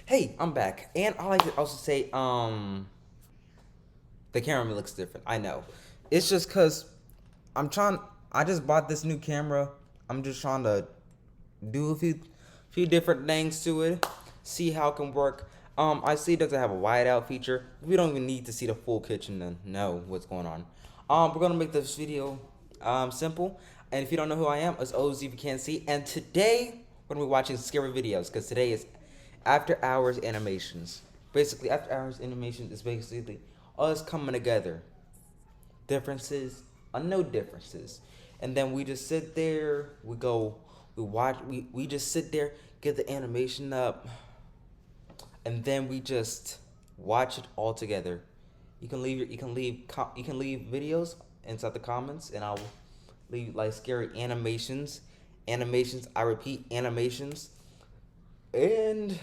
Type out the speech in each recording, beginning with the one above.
Hey, I'm back, and I like to also say, the camera looks different. I know, it's just cause I'm trying. I just bought this new camera. I'm just trying to do a few different things to it, see how it can work. I see it doesn't have a wide out feature. We don't even need to see the full kitchen to know what's going on. We're gonna make this video simple. And if you don't know who I am, it's Oz if you can't see. And today we're gonna be watching scary videos because today is after hours animations. Basically, after hours animation is basically us coming together. Differences are no differences. And then we just sit there, we watch, we just sit there, get the animation up, and then we just watch it all together. You can leave videos inside the comments, and I'll leave like scary animations. I repeat, animations, and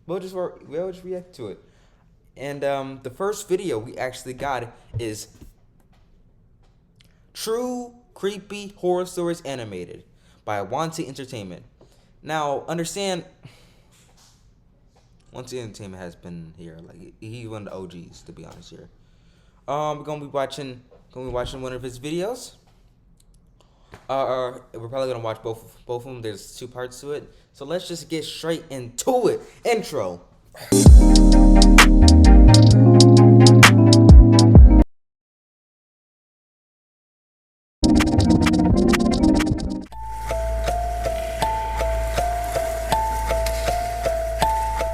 we'll just react to it. And the first video we actually got is True Creepy Horror Stories Animated by Wanty Entertainment. Now, understand, Wanty Entertainment has been here. Like, he's one of the OGs, to be honest here. We're gonna be watching one of his videos. We're probably gonna watch both of them. There's two parts to it. So let's just get straight into it. Intro.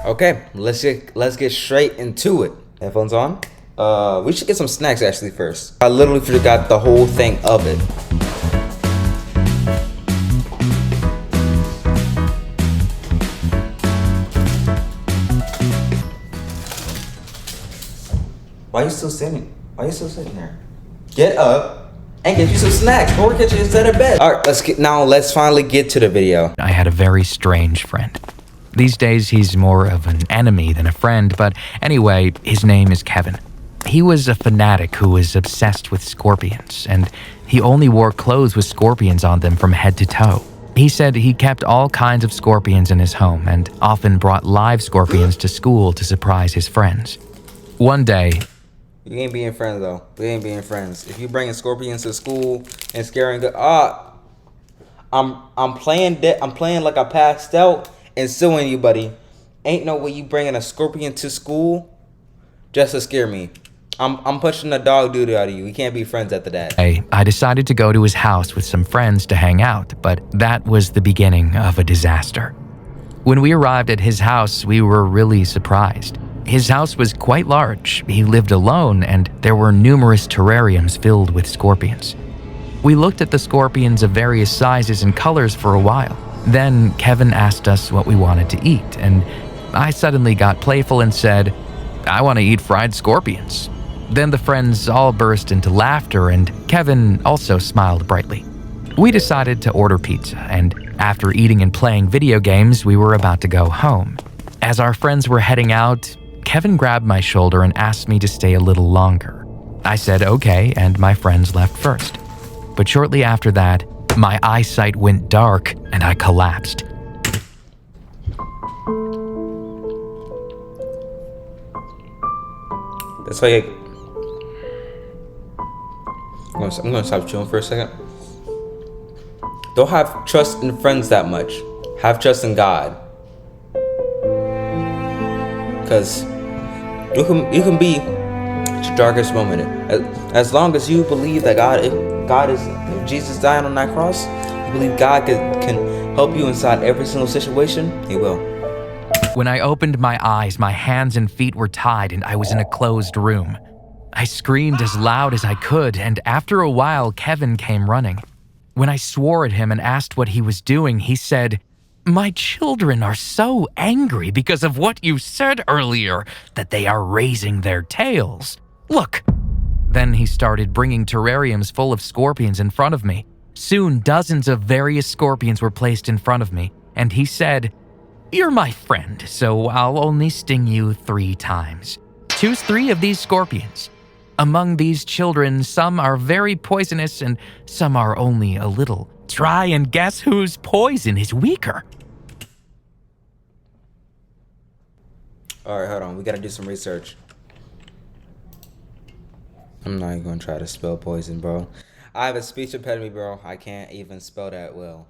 Okay, let's get straight into it. Headphones on. We should get some snacks actually first. I literally forgot the whole thing of it. Why are you still sitting? Why are you still sitting there? Get up and get you some snacks. Or get you instead of bed. All right, let's finally get to the video. I had a very strange friend. These days, he's more of an enemy than a friend, but anyway, his name is Kevin. He was a fanatic who was obsessed with scorpions, and he only wore clothes with scorpions on them from head to toe. He said he kept all kinds of scorpions in his home and often brought live scorpions to school to surprise his friends. One day, You ain't being friends though. We ain't being friends. If you bringing scorpions to school and scaring I'm playing like I passed out and suing you, buddy. Ain't no way you bringing a scorpion to school just to scare me. I'm pushing the dog doo out of you. We can't be friends after that. I decided to go to his house with some friends to hang out, but that was the beginning of a disaster. When we arrived at his house, we were really surprised. His house was quite large, he lived alone, and there were numerous terrariums filled with scorpions. We looked at the scorpions of various sizes and colors for a while. Then Kevin asked us what we wanted to eat, and I suddenly got playful and said, "I want to eat fried scorpions." Then the friends all burst into laughter, and Kevin also smiled brightly. We decided to order pizza, and after eating and playing video games, we were about to go home. As our friends were heading out, Kevin grabbed my shoulder and asked me to stay a little longer. I said okay, and my friends left first. But shortly after that, my eyesight went dark and I collapsed. That's why I'm gonna stop chilling for a second. Don't have trust in friends that much. Have trust in God. Because you can be at your darkest moment. As long as you believe that if Jesus died on that cross, you believe God can help you inside every single situation, He will. When I opened my eyes, my hands and feet were tied and I was in a closed room. I screamed as loud as I could, and after a while, Kevin came running. When I swore at him and asked what he was doing, he said, "My children are so angry because of what you said earlier that they are raising their tails. Look." Then he started bringing terrariums full of scorpions in front of me. Soon, dozens of various scorpions were placed in front of me, and he said, "You're my friend, so I'll only sting you 3 times. Choose 3 of these scorpions. Among these children, some are very poisonous and some are only a little. Try and guess whose poison is weaker." All right, hold on. We gotta do some research. I'm not even gonna try to spell poison, bro. I have a speech impediment, bro. I can't even spell that well.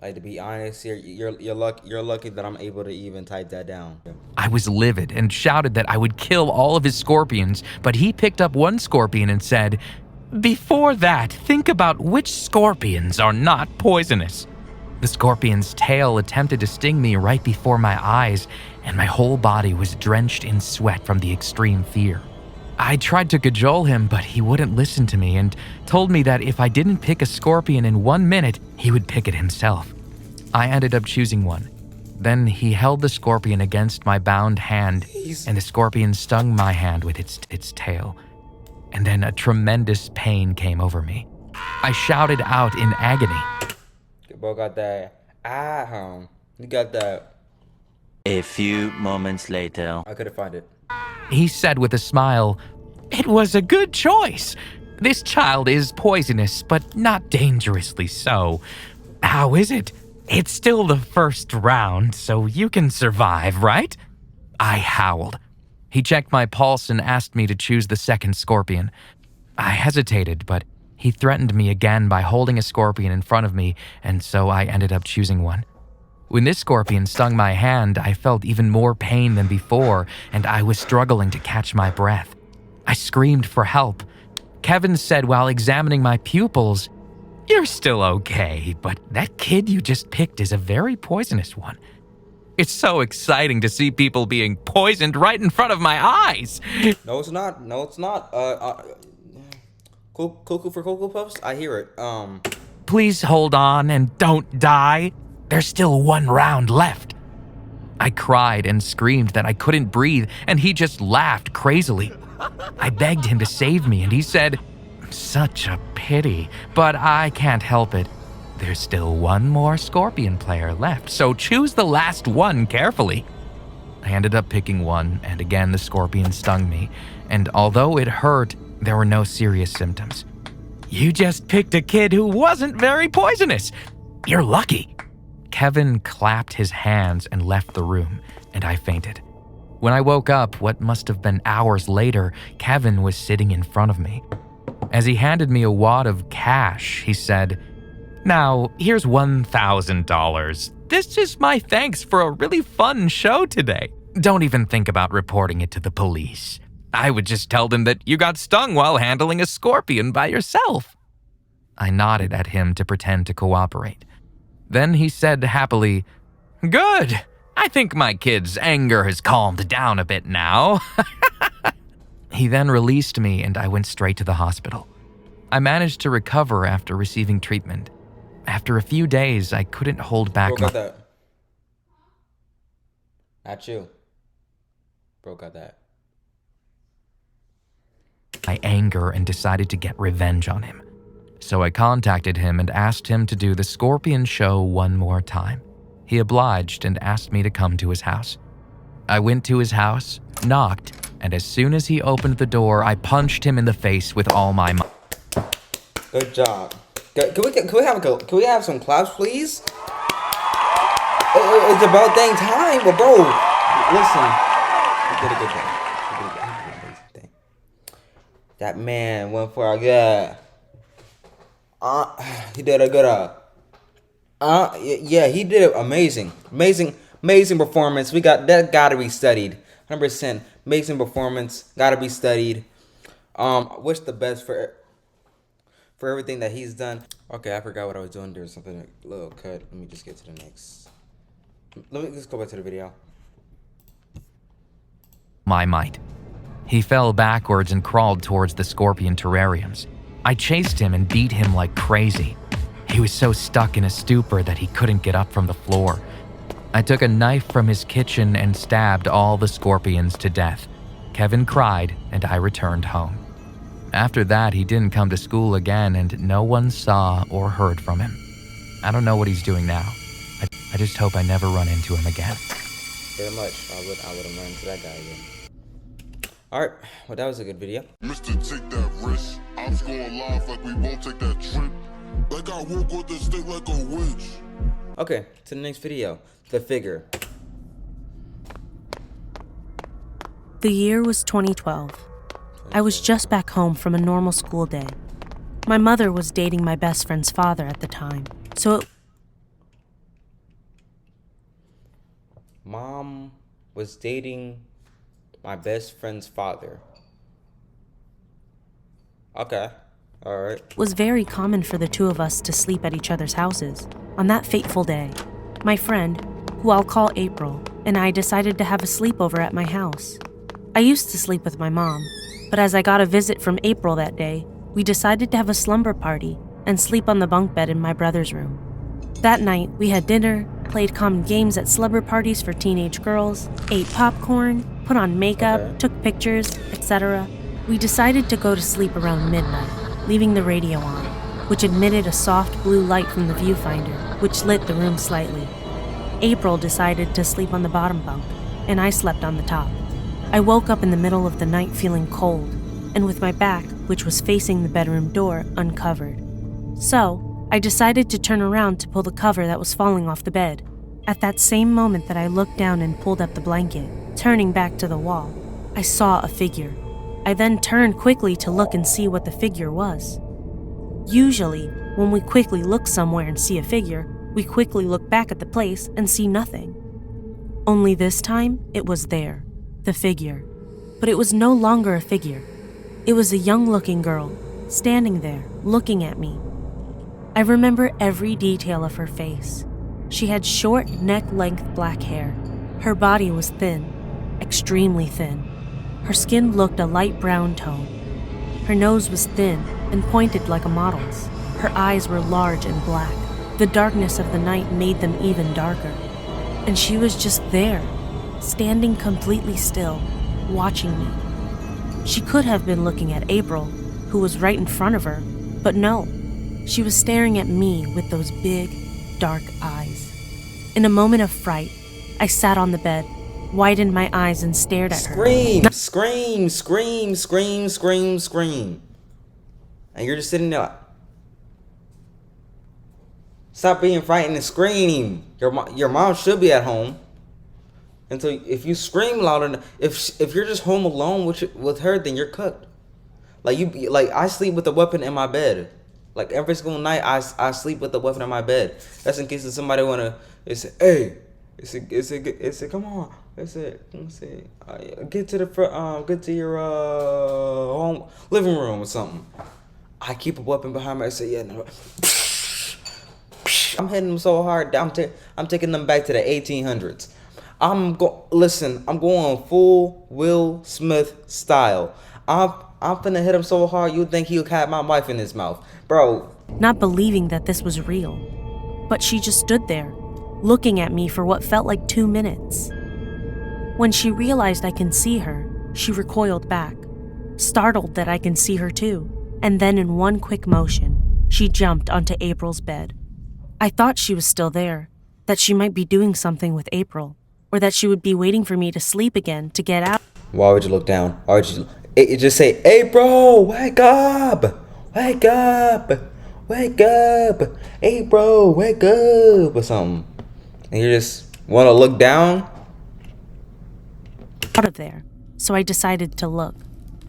Like, to be honest, you're lucky that I'm able to even type that down. I was livid and shouted that I would kill all of his scorpions, but he picked up one scorpion and said, "Before that, think about which scorpions are not poisonous." The scorpion's tail attempted to sting me right before my eyes, and my whole body was drenched in sweat from the extreme fear. I tried to cajole him, but he wouldn't listen to me and told me that if I didn't pick a scorpion in 1 minute, he would pick it himself. I ended up choosing one. Then he held the scorpion against my bound hand, and the scorpion stung my hand with its tail. And then a tremendous pain came over me. I shouted out in agony. Bro got that. You got that. A few moments later. I couldn't find it. He said with a smile, "It was a good choice. This child is poisonous, but not dangerously so. How is it? It's still the first round, so you can survive, right?" I howled. He checked my pulse and asked me to choose the second scorpion. I hesitated, but he threatened me again by holding a scorpion in front of me, and so I ended up choosing one. When this scorpion stung my hand, I felt even more pain than before, and I was struggling to catch my breath. I screamed for help. Kevin said while examining my pupils, "You're still okay, but that kid you just picked is a very poisonous one. It's so exciting to see people being poisoned right in front of my eyes." No, it's not. No, it's not. Cuckoo for Cocoa Puffs? I hear it. "Please hold on and don't die. There's still 1 round left." I cried and screamed that I couldn't breathe, and he just laughed crazily. I begged him to save me, and he said, "Such a pity, but I can't help it. There's still 1 more scorpion player left, so choose the last one carefully." I ended up picking one, and again the scorpion stung me, and although it hurt, there were no serious symptoms. "You just picked a kid who wasn't very poisonous. You're lucky." Kevin clapped his hands and left the room, and I fainted. When I woke up, what must have been hours later, Kevin was sitting in front of me. As he handed me a wad of cash, he said, "Now, here's $1,000. This is my thanks for a really fun show today. Don't even think about reporting it to the police. I would just tell them that you got stung while handling a scorpion by yourself." I nodded at him to pretend to cooperate. Then he said happily, "Good. I think my kid's anger has calmed down a bit now." He then released me and I went straight to the hospital. I managed to recover after receiving treatment. After a few days, I couldn't hold back Bro got that. Not you. Bro got that. my anger and decided to get revenge on him. So I contacted him and asked him to do the Scorpion show 1 more time. He obliged and asked me to come to his house. I went to his house, knocked, and as soon as he opened the door, I punched him in the face with all my might. Good job. Can we have some claps, please? It's about dang time, but bro, listen. You did a good thing. You did an amazing thing. That man went for a good. He did a good. Yeah, he did amazing performance. We got that. Gotta be studied. 100% amazing performance. Gotta be studied. Wish the best for everything that he's done. Okay, I forgot what I was doing. There's something a little cut. Let me just get to the next. Let me just go back to the video. My might. He fell backwards and crawled towards the scorpion terrariums. I chased him and beat him like crazy. He was so stuck in a stupor that he couldn't get up from the floor. I took a knife from his kitchen and stabbed all the scorpions to death. Kevin cried and I returned home. After that, he didn't come to school again and no one saw or heard from him. I don't know what he's doing now. I just hope I never run into him again. Very much. I would have run into that guy again. Alright, well that was a good video. Mr. Take that risk. I'm going live like we won't take that trip. Like I woke up the state like a witch. Okay, to the next video. The figure. The year was 2012. I was just back home from a normal school day. My mother was dating my best friend's father at the time, so Mom was dating my best friend's father. Okay. Alright. it was very common for the two of us to sleep at each other's houses. On that fateful day, my friend, who I'll call April, and I decided to have a sleepover at my house. I used to sleep with my mom, but as I got a visit from April that day, we decided to have a slumber party and sleep on the bunk bed in my brother's room. That night, we had dinner, played common games at slumber parties for teenage girls, ate popcorn, put on makeup, took pictures, etc. We decided to go to sleep around midnight, leaving the radio on, which emitted a soft blue light from the viewfinder, which lit the room slightly. April decided to sleep on the bottom bunk, and I slept on the top. I woke up in the middle of the night feeling cold, and with my back, which was facing the bedroom door, uncovered. So, I decided to turn around to pull the cover that was falling off the bed. At that same moment that I looked down and pulled up the blanket, turning back to the wall, I saw a figure. I then turned quickly to look and see what the figure was. Usually, when we quickly look somewhere and see a figure, we quickly look back at the place and see nothing. Only this time, it was there, the figure. But it was no longer a figure. It was a young-looking girl, standing there, looking at me. I remember every detail of her face. She had short, neck-length black hair. Her body was thin, extremely thin. Her skin looked a light brown tone. Her nose was thin and pointed like a model's. Her eyes were large and black. The darkness of the night made them even darker. And she was just there, standing completely still, watching me. She could have been looking at April, who was right in front of her, but no. She was staring at me with those big, dark eyes. In a moment of fright, I sat on the bed, widened my eyes and stared at her. Scream, scream, scream, scream, scream, scream. And you're just sitting there. Stop being frightened and scream. Your mom should be at home. Until if you scream loud enough, if you're just home alone with her, then you're cooked. Like I sleep with a weapon in my bed. Like every single night, I sleep with a weapon in my bed. That's in case if somebody wanna. It's hey. It's come on. It's get to the front. Get to your home living room or something. I keep a weapon behind me. I say yeah. No. I'm hitting them so hard. I'm taking them back to the 1800s. I'm going full Will Smith style. I'm finna hit him so hard you'd think he'll have my wife in his mouth, bro. Not believing that this was real, but she just stood there, looking at me for what felt like 2 minutes. When she realized I can see her, she recoiled back, startled that I can see her too, and then in one quick motion, she jumped onto April's bed. I thought she was still there, that she might be doing something with April, or that she would be waiting for me to sleep again to get out. Why would you look down? Why would you just say, April, wake up, wake up, wake up, April, wake up, or something. And you just want to look down? Out of there, so I decided to look.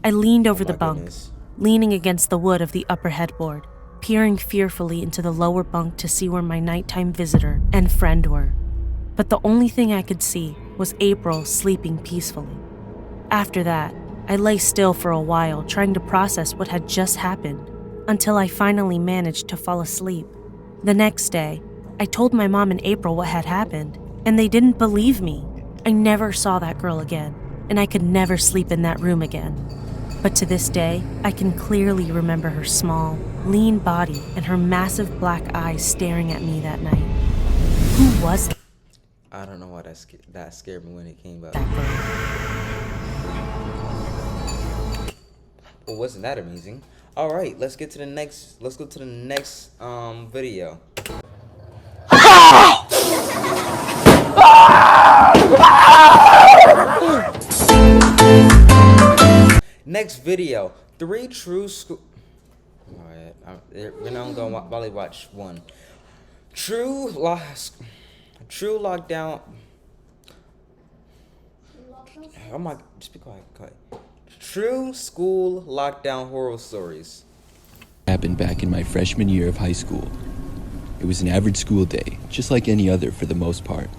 I leaned over the bunk, Goodness. leaning against the wood of the upper headboard, peering fearfully into the lower bunk to see where my nighttime visitor and friend were. But the only thing I could see was April sleeping peacefully. After that, I lay still for a while trying to process what had just happened, until I finally managed to fall asleep. The next day, I told my mom and April what had happened, and they didn't believe me. I never saw that girl again, and I could never sleep in that room again. But to this day, I can clearly remember her small, lean body and her massive black eyes staring at me that night. Who was I don't know why that scared me when it came up. that girl? Well, wasn't that amazing? All right, let's go to the next video. Next video, 3 true school. Alright, we're not gonna probably watch one. True lockdown. Oh my, just be quiet. True school lockdown horror stories. Happened back in my freshman year of high school. It was an average school day, just like any other for the most part.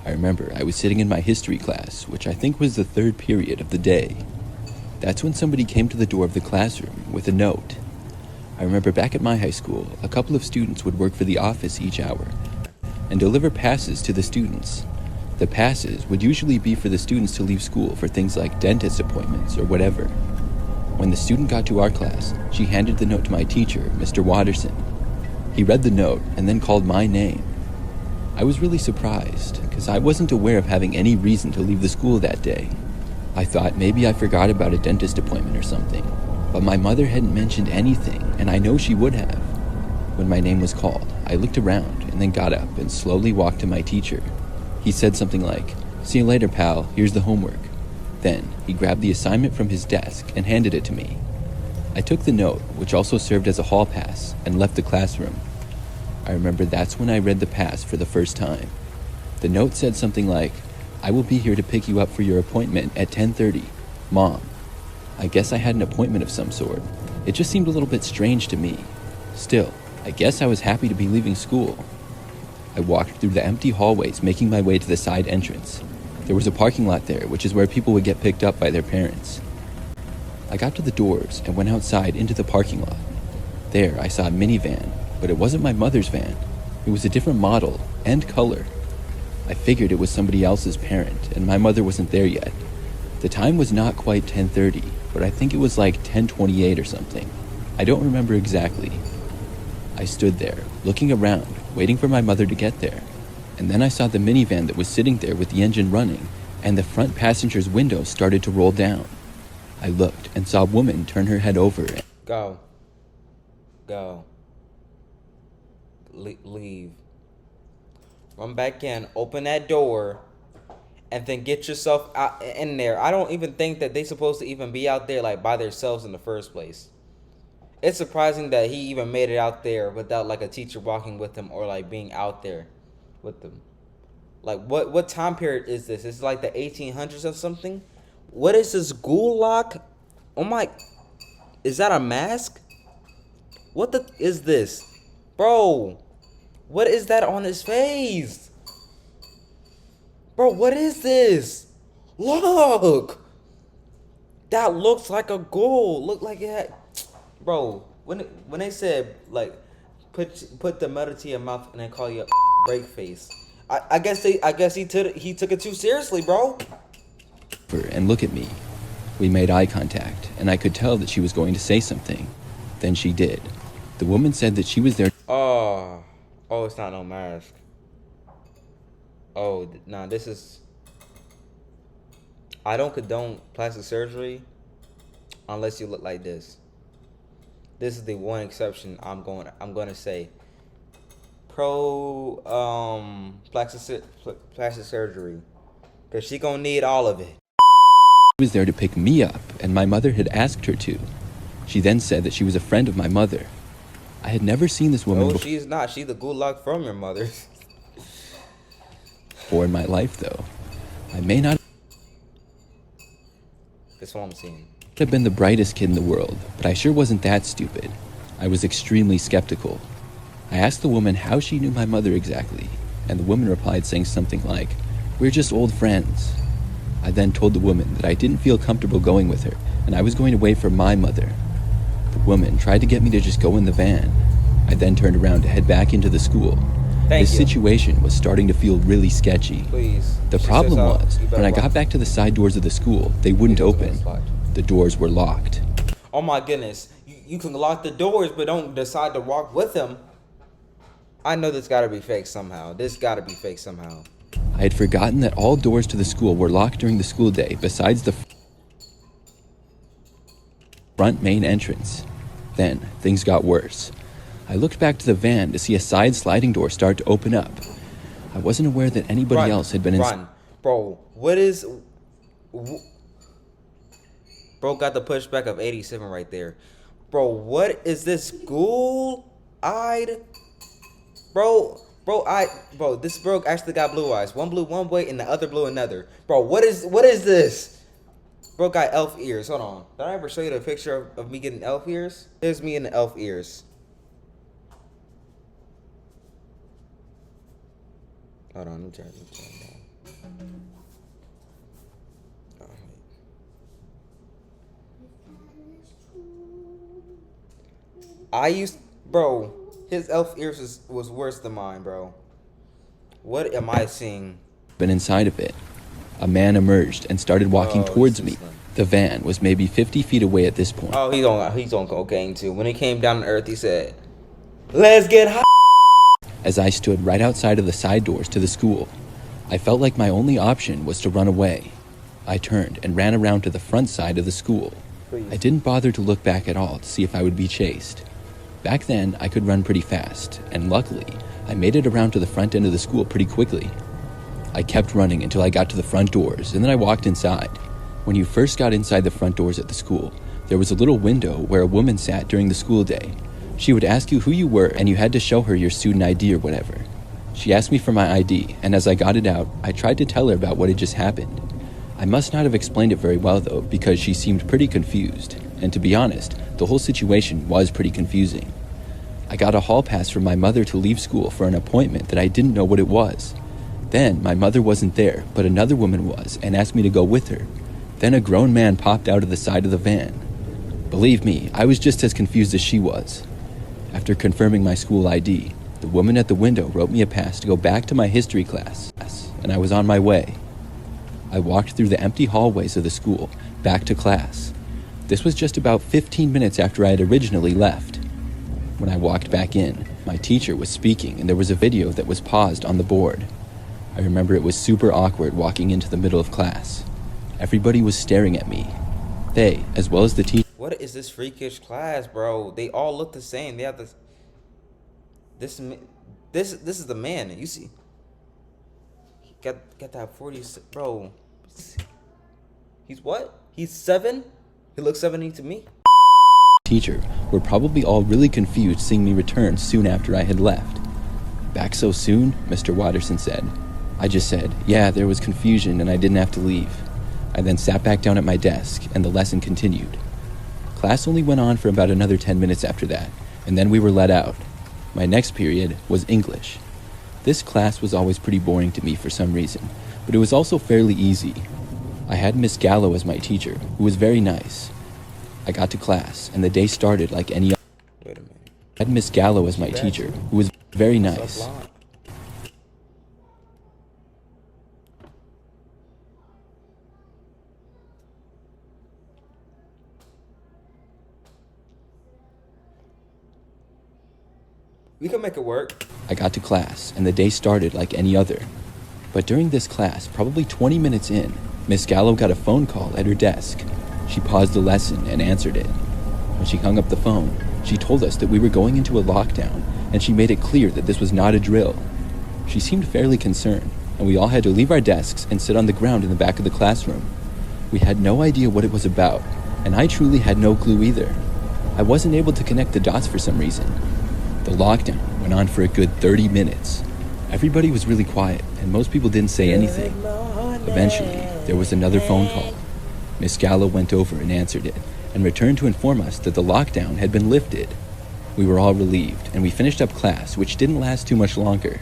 I remember I was sitting in my history class, which I think was the third period of the day. That's when somebody came to the door of the classroom with a note. I remember back at my high school, a couple of students would work for the office each hour and deliver passes to the students. The passes would usually be for the students to leave school for things like dentist appointments or whatever. When the student got to our class, she handed the note to my teacher, Mr. Watterson. He read the note and then called my name. I was really surprised, because I wasn't aware of having any reason to leave the school that day. I thought maybe I forgot about a dentist appointment or something, but my mother hadn't mentioned anything, and I know she would have. When my name was called, I looked around and then got up and slowly walked to my teacher. He said something like, "See you later, pal, here's the homework." Then, he grabbed the assignment from his desk and handed it to me. I took the note, which also served as a hall pass, and left the classroom. I remember that's when I read the pass for the first time. The note said something like, "I will be here to pick you up for your appointment at 10:30. Mom." I guess I had an appointment of some sort. It just seemed a little bit strange to me. Still, I guess I was happy to be leaving school. I walked through the empty hallways, making my way to the side entrance. There was a parking lot there, which is where people would get picked up by their parents. I got to the doors and went outside into the parking lot. There, I saw a minivan, but it wasn't my mother's van. It was a different model and color. I figured it was somebody else's parent, and my mother wasn't there yet. The time was not quite 10:30, but I think it was like 10:28 or something. I don't remember exactly. I stood there, looking around, waiting for my mother to get there. And then I saw the minivan that was sitting there with the engine running, and the front passenger's window started to roll down. I looked and saw a woman turn her head over. Go. Leave. Run back in, open that door, and then get yourself out in there. I don't even think that they supposed to even be out there like by themselves in the first place. It's surprising that he even made it out there without like a teacher walking with him or like being out there with them. Like what time period is this? It's like the 1800s or something. What is this gulag? Oh my, is that a mask? What the is this? Bro, what is that on his face? Bro, what is this? Look! That looks like a ghoul. Look like it had... Bro, when they said, like, put the metal to your mouth and then call you a break face. I guess he took it too seriously, bro. And look at me. We made eye contact, and I could tell that she was going to say something. Then she did. The woman said that she was there. Oh, it's not no mask. Oh, nah, this is... I don't condone plastic surgery unless you look like this. This is the one exception I'm gonna say. Plastic surgery, cause she gonna need all of it. She was there to pick me up, and my mother had asked her to. She then said that she was a friend of my mother. I had never seen this woman before. She's not. She's the gulag from your mother. Before in my life, though. I may not That's what I'm seeing. have been the brightest kid in the world, but I sure wasn't that stupid. I was extremely skeptical. I asked the woman how she knew my mother exactly, and the woman replied saying something like, "We're just old friends." I then told the woman that I didn't feel comfortable going with her, and I was going to wait for my mother. The woman tried to get me to just go in the van. I then turned around to head back into the school. This situation was starting to feel really sketchy. Please. The problem was, when I got back to the side doors of the school, they wouldn't open. The doors were locked. Oh my goodness. You can lock the doors, but don't decide to walk with him. I know this gotta be fake somehow. I had forgotten that all doors to the school were locked during the school day, besides the front main entrance. Then, things got worse. I looked back to the van to see a side sliding door start to open up. I wasn't aware that anybody else had been in. Bro, what is... Bro got the pushback of 87 right there. Bro, what is this ghoul-eyed? Bro, Bro, this bro actually got blue eyes. One blue one way and the other blue another. Bro, what is this? Bro got elf ears. Hold on. Did I ever show you the picture of me getting elf ears? Here's me in the elf ears. Hold on, let me turn down. Oh, wait. Bro, his elf ears was worse than mine, bro. What am I seeing? But inside of it, a man emerged and started walking towards me. The van was maybe 50 feet away at this point. Oh, he's on cocaine too. When he came down to earth, he said, "Let's get high." As I stood right outside of the side doors to the school, I felt like my only option was to run away. I turned and ran around to the front side of the school. I didn't bother to look back at all to see if I would be chased. Back then, I could run pretty fast, and luckily, I made it around to the front end of the school pretty quickly. I kept running until I got to the front doors, and then I walked inside. When you first got inside the front doors at the school, there was a little window where a woman sat during the school day. She would ask you who you were, and you had to show her your student ID or whatever. She asked me for my ID, and as I got it out, I tried to tell her about what had just happened. I must not have explained it very well though, because she seemed pretty confused, and to be honest, the whole situation was pretty confusing. I got a hall pass from my mother to leave school for an appointment that I didn't know what it was. Then my mother wasn't there, but another woman was, and asked me to go with her. Then a grown man popped out of the side of the van. Believe me, I was just as confused as she was. After confirming my school ID, the woman at the window wrote me a pass to go back to my history class, and I was on my way. I walked through the empty hallways of the school, back to class. This was just about 15 minutes after I had originally left. When I walked back in, my teacher was speaking and there was a video that was paused on the board. I remember it was super awkward walking into the middle of class. Everybody was staring at me. They, as well as the teacher. What is this freakish class, bro? They all look the same. They have this. This is the man. You see, he got that 40, bro. He's what? He's 7. He looks 70 to me. Teacher were probably all really confused seeing me return soon after I had left. Back so soon? Mr. Watterson said. I just said, yeah, there was confusion and I didn't have to leave. I then sat back down at my desk and the lesson continued. Class only went on for about another 10 minutes after that, and then we were let out. My next period was English. This class was always pretty boring to me for some reason, but it was also fairly easy. I had Miss Gallo as my teacher, who was very nice. I got to class, and the day started like any other. Wait a minute. I had Miss Gallo as my teacher, who was very nice. We can make it work. I got to class, and the day started like any other. But during this class, probably 20 minutes in, Miss Gallo got a phone call at her desk. She paused the lesson and answered it. When she hung up the phone, she told us that we were going into a lockdown, and she made it clear that this was not a drill. She seemed fairly concerned, and we all had to leave our desks and sit on the ground in the back of the classroom. We had no idea what it was about, and I truly had no clue either. I wasn't able to connect the dots for some reason. The lockdown went on for a good 30 minutes. Everybody was really quiet, and most people didn't say anything. Eventually, there was another phone call. Miss Gallo went over and answered it, and returned to inform us that the lockdown had been lifted. We were all relieved, and we finished up class, which didn't last too much longer.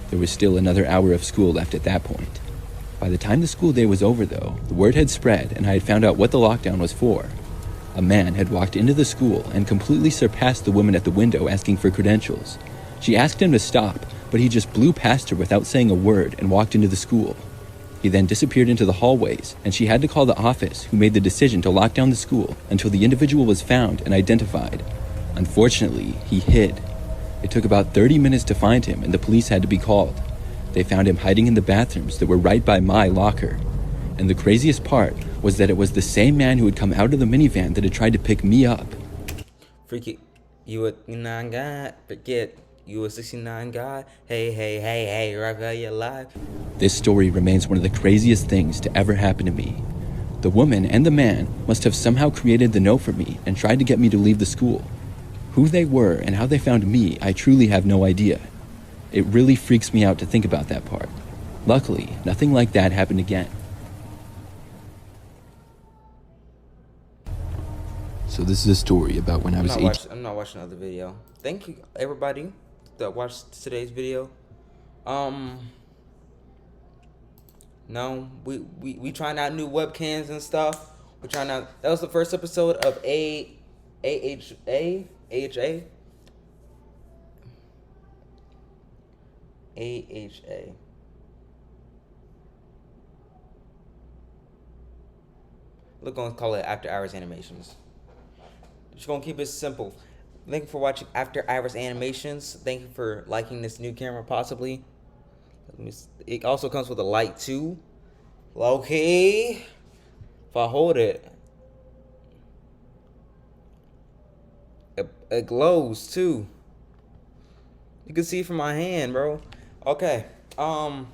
There was still another hour of school left at that point. By the time the school day was over, though, the word had spread, and I had found out what the lockdown was for. A man had walked into the school and completely surpassed the woman at the window asking for credentials. She asked him to stop, but he just blew past her without saying a word and walked into the school. He then disappeared into the hallways, and she had to call the office, who made the decision to lock down the school until the individual was found and identified. Unfortunately, he hid. It took about 30 minutes to find him, and the police had to be called. They found him hiding in the bathrooms that were right by my locker. And the craziest part was that it was the same man who had come out of the minivan that had tried to pick me up. Freaky, you a 9 guy, forget. You a 69 guy? Hey, Rafael, you alive? This story remains one of the craziest things to ever happen to me. The woman and the man must have somehow created the note for me and tried to get me to leave the school. Who they were and how they found me, I truly have no idea. It really freaks me out to think about that part. Luckily, nothing like that happened again. So this is a story about when I was 18. I'm not watching another video. Thank you, everybody that watched today's video. No, we trying out new webcams and stuff. We're trying out. That was the first episode of AHA. We're gonna call it After Hours Animations. Just gonna keep it simple. Thank you for watching After Hours Animations. Thank you for liking this new camera, possibly. It also comes with a light too. Okay, if I hold it, it glows too. You can see it from my hand, bro. Okay, love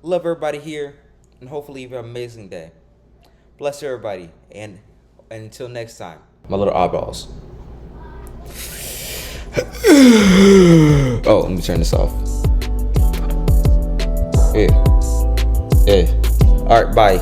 everybody here, and hopefully you have an amazing day. Bless everybody, and until next time, my little eyeballs. Oh, let me turn this off. Yeah. Alright, bye.